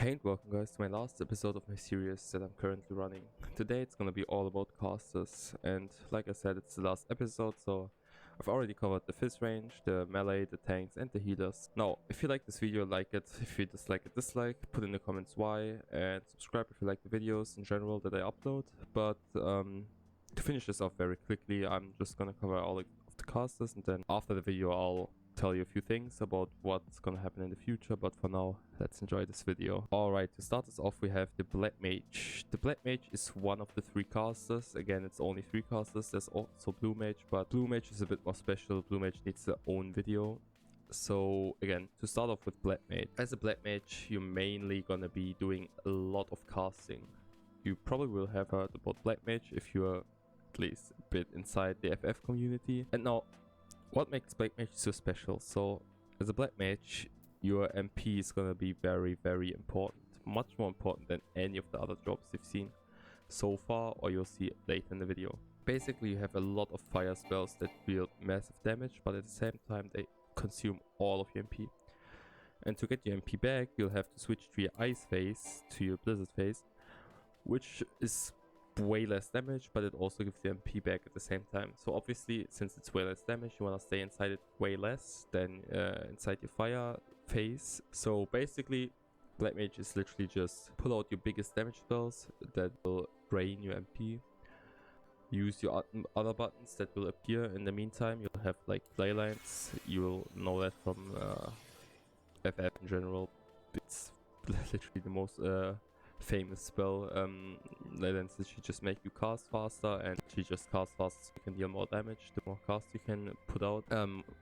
Hey and welcome guys to my last episode of my series that I'm currently running. Today it's gonna be all about casters, and like I said, it's the last episode, so I've already covered the Ffsiv range, the melee, the tanks and the healers. Now, if you like this video, like it. If you dislike it, dislike. Put in the comments why, and subscribe if you like the videos in general that I upload. But to finish this off very quickly, I'm just gonna cover all of the casters, and then after the video I'll tell you a few things about what's gonna happen in the future, but for now let's enjoy this video. Alright, to start us off we have the Black Mage. The Black Mage is one of the three casters. Again, it's only three casters. There's also Blue Mage, but Blue Mage is a bit more special. Blue Mage needs their own video. So again, to start off with Black Mage. As a Black Mage, you're mainly gonna be doing a lot of casting. You probably will have heard about Black Mage if you're at least a bit inside the FF community. And now, what makes Black Mage so special? So, as a Black Mage, your MP is gonna be very, very important. Much more important than any of the other drops you've seen so far, or you'll see later in the video. Basically, you have a lot of fire spells that deal massive damage, but at the same time, they consume all of your MP. And to get your MP back, you'll have to switch to your Ice phase, to your Blizzard phase, which is way less damage, but it also gives the MP back at the same time. So obviously, since it's way less damage, you want to stay inside it way less than inside your fire phase. So basically, Black Mage is literally just pull out your biggest damage spells that will drain your MP. Use your other buttons that will appear. In the meantime, you'll have like ley lines. You'll know that from FF in general. It's literally the most famous spell. Ley lines literally just make you cast faster, and she just cast faster so you can deal more damage. The more cast you can put out.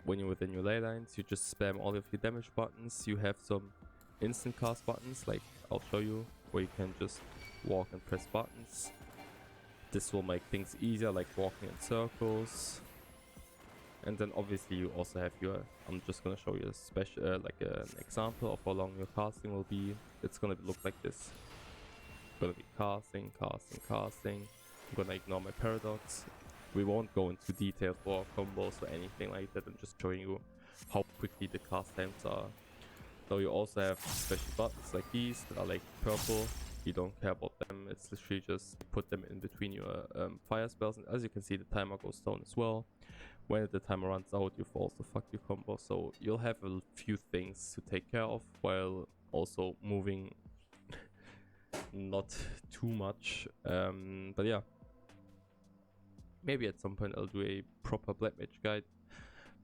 When you're within your ley lines, you just spam all of your damage buttons. You have some instant cast buttons, like I'll show you, where you can just walk and press buttons. This will make things easier, like walking in circles. And then obviously you also have your, I'm just gonna show you a special, like an example of how long your casting will be. It's gonna look like this. Gonna be casting. I'm gonna ignore my paradox. We won't go into detail for combos or anything like that. I'm just showing you how quickly the cast times are. So you also have special buttons like these that are like purple. You don't care about them. It's literally just put them in between your fire spells, and as you can see, the timer goes down as well. When the timer runs out, you've also fucked your combo. So you'll have a few things to take care of while also moving not too much. But yeah, maybe at some point I'll do a proper Black Mage guide,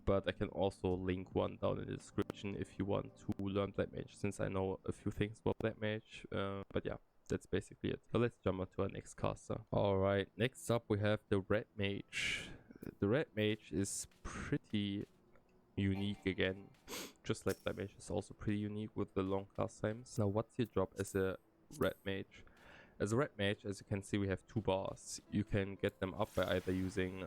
but I can also link one down in the description if you want to learn Black Mage, since I know a few things about Black Mage. But yeah, that's basically it. So let's jump on to our next caster. Alright, next up we have the Red Mage. The Red Mage is pretty unique again, just like Black Mage is also pretty unique with the long cast times. Now, what's your job as a Red Mage? As a Red Mage, as you can see, we have two bars. You can get them up by either using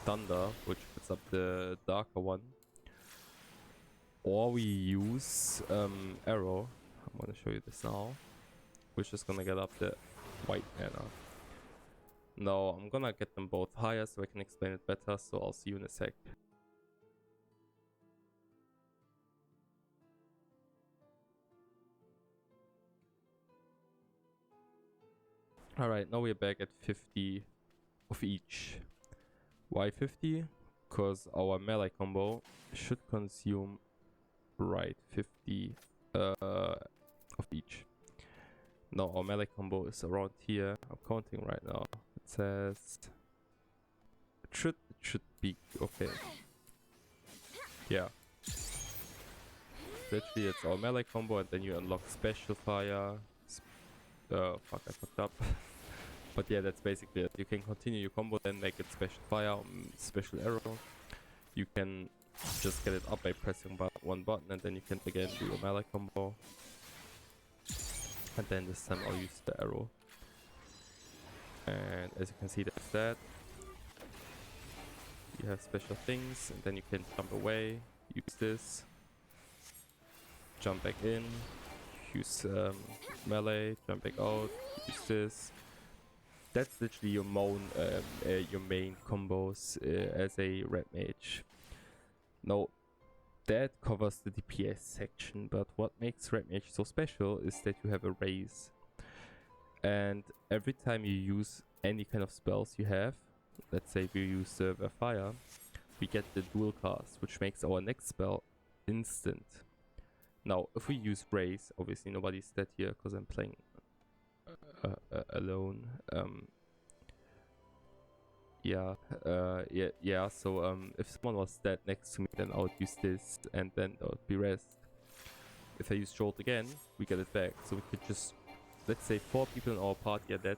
Thunder, which puts up the darker one, or we use Arrow. I'm gonna show you this now, which is gonna get up the white mana. Now I'm gonna get them both higher so I can explain it better, so I'll see you in a sec. Alright, now we're back at 50 of each. Why 50? Because our melee combo should consume 50 of each. Now our melee combo is around here. I'm counting right now. It says it should be okay. Yeah. Literally it's our melee combo, and then you unlock special fire. Fuck, I fucked up. But yeah, that's basically it. You can continue your combo, then make it special fire, special arrow. You can just get it up by pressing one button, and then you can again do your melee combo. And then this time I'll use the arrow. And as you can see, that's that. You have special things, and then you can jump away, use this, jump back in, use melee, jump back out, use this. That's literally your main combos as a Red Mage. Now, that covers the DPS section, but what makes Red Mage so special is that you have a raise. And every time you use any kind of spells you have, let's say we use Silver Fire, we get the dual cast, which makes our next spell instant. Now, if we use Raise, obviously nobody's dead here because I'm playing alone. So if someone was dead next to me, then I would use this and then I would be rest. If I use Jolt again, we get it back. So we could just, let's say 4 people in our party are dead.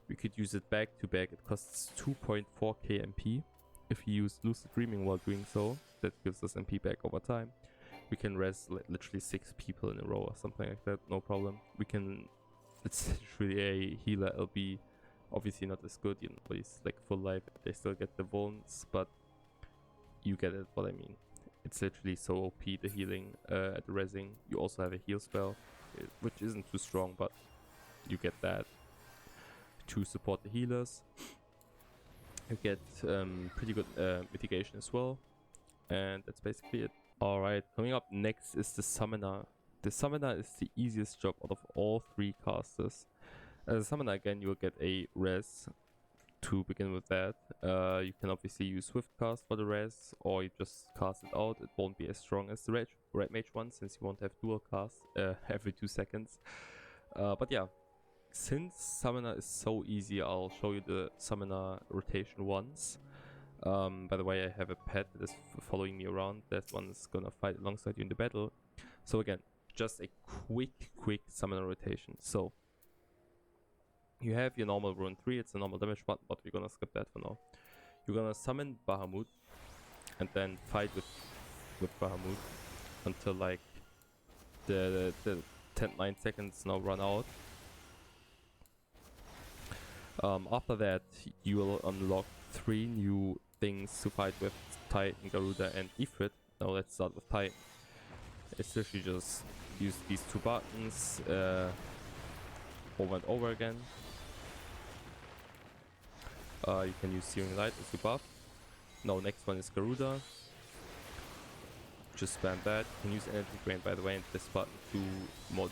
We could use it back to back. It costs 2.4k MP. If you use Lucid Dreaming while doing so, that gives us MP back over time. We can res literally 6 people in a row or something like that, no problem. We can, it's literally a healer LB, obviously not as good, you know, but it's like full life, they still get the wounds, but you get it, what I mean. It's literally so OP, the healing, at the resing. You also have a heal spell, which isn't too strong, but you get that to support the healers. You get pretty good mitigation as well, and that's basically it. Alright, coming up next is the Summoner. The Summoner is the easiest job out of all 3 casters. As a Summoner, again, you will get a res to begin with that. You can obviously use Swift Cast for the res, or you just cast it out. It won't be as strong as the Red Mage one, since you won't have dual cast every 2 seconds. But yeah, since Summoner is so easy, I'll show you the Summoner rotation once. By the way, I have a pet that is following me around. That one is gonna fight alongside you in the battle. So again, just a quick Summoner rotation. So you have your normal rune 3, it's a normal damage button, but we're gonna skip that for now. You're gonna summon Bahamut and then fight with Bahamut until like the 9 seconds now run out. After that, you will unlock 3 new things to fight with: Titan, Garuda, and Ifrit. Now let's start with Titan. It's literally just use these 2 buttons over and over again. You can use Searing Light as your buff. Now next one is Garuda. Just spam that. You can use Energy Drain, by the way, and this button to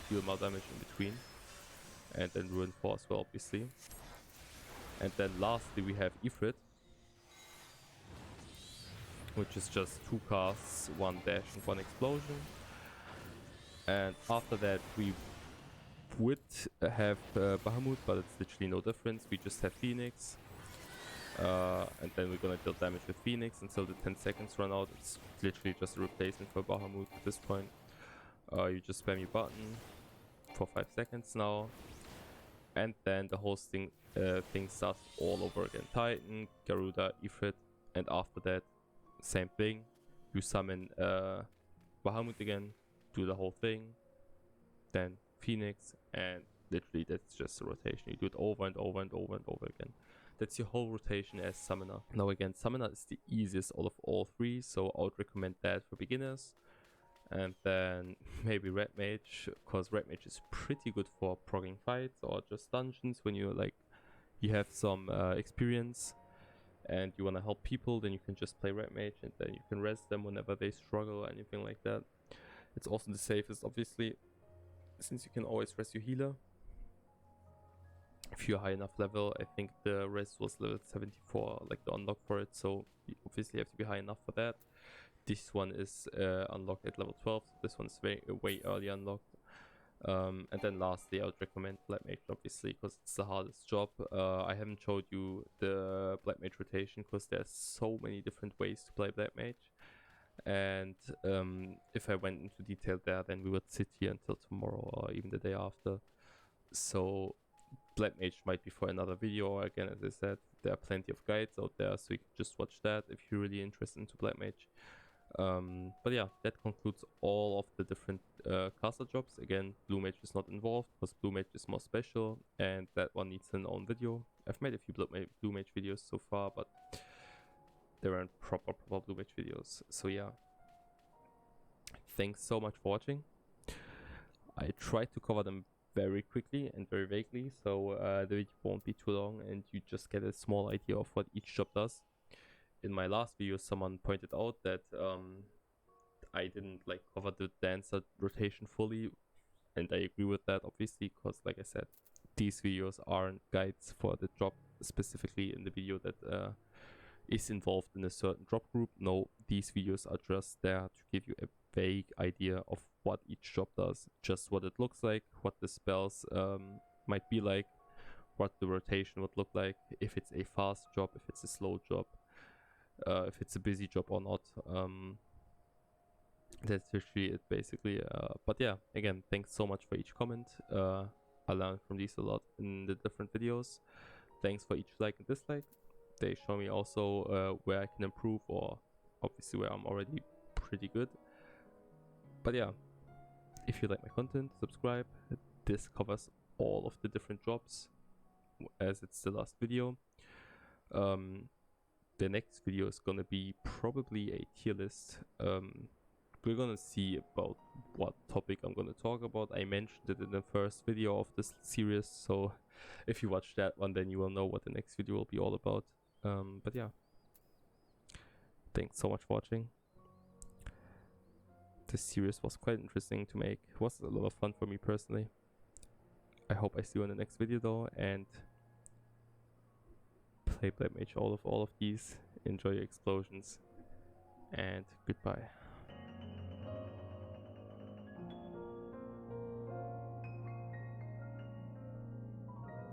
deal more damage in between. And then Ruin 4 as well, obviously. And then lastly we have Ifrit, which is just 2 casts, 1 dash and 1 explosion. And after that we would have Bahamut, but it's literally no difference. We just have Phoenix. And then we're gonna deal damage with Phoenix until the 10 seconds run out. It's literally just a replacement for Bahamut at this point. You just spam your button for 5 seconds now. And then the whole thing starts all over again. Titan, Garuda, Ifrit, and after that, same thing. You summon Bahamut again, do the whole thing, then Phoenix, and literally that's just a rotation. You do it over and over and over and over again. That's your whole rotation as Summoner. Now again, Summoner is the easiest out of all 3, so I would recommend that for beginners. And then maybe Red Mage, because Red Mage is pretty good for progging fights or just dungeons when you have some experience and you want to help people. Then you can just play Red Mage and then you can rest them whenever they struggle or anything like that. It's also the safest, obviously, since you can always rest your healer. If you're high enough level, I think the rest was level 74, like the unlock for it, so you obviously have to be high enough for that. This one is unlocked at level 12, so this one's way early unlocked. And then lastly, I would recommend Black Mage, obviously, because it's the hardest job. I haven't showed you the Black Mage rotation because there's so many different ways to play Black Mage. And if I went into detail there, then we would sit here until tomorrow or even the day after. So Black Mage might be for another video, or again, as I said, there are plenty of guides out there, so you can just watch that if you're really interested into Black Mage. But yeah, that concludes all of the different caster jobs. Again, Blue Mage is not involved because Blue Mage is more special and that one needs an own video. I've made a few Blue Mage videos so far, but there aren't proper Blue Mage videos. So yeah, thanks so much for watching. I tried to cover them very quickly and very vaguely, so the video won't be too long and you just get a small idea of what each job does. In my last video, someone pointed out that I didn't like cover the dancer rotation fully, and I agree with that obviously, because like I said, these videos aren't guides for the drop specifically in the video that is involved in a certain drop group. No, these videos are just there to give you a vague idea of what each drop does, just what it looks like, what the spells might be like, what the rotation would look like, if it's a fast drop, if it's a slow drop, if it's a busy drop or not. That's actually it basically. But yeah, again, thanks so much for each comment. I learned from these a lot in the different videos. Thanks for each like and dislike. They show me also where I can improve, or obviously where I'm already pretty good. But yeah, if you like my content, subscribe. This covers all of the different drops, as it's the last video. The next video is gonna be probably a tier list. We're gonna see about what topic I'm gonna talk about. I mentioned it in the first video of this series, so if you watch that one, then you will know what the next video will be all about. But yeah, thanks so much for watching. This series was quite interesting to make. It was a lot of fun for me personally. I hope I see you in the next video though, and play Mage all of these. Enjoy your explosions, and goodbye.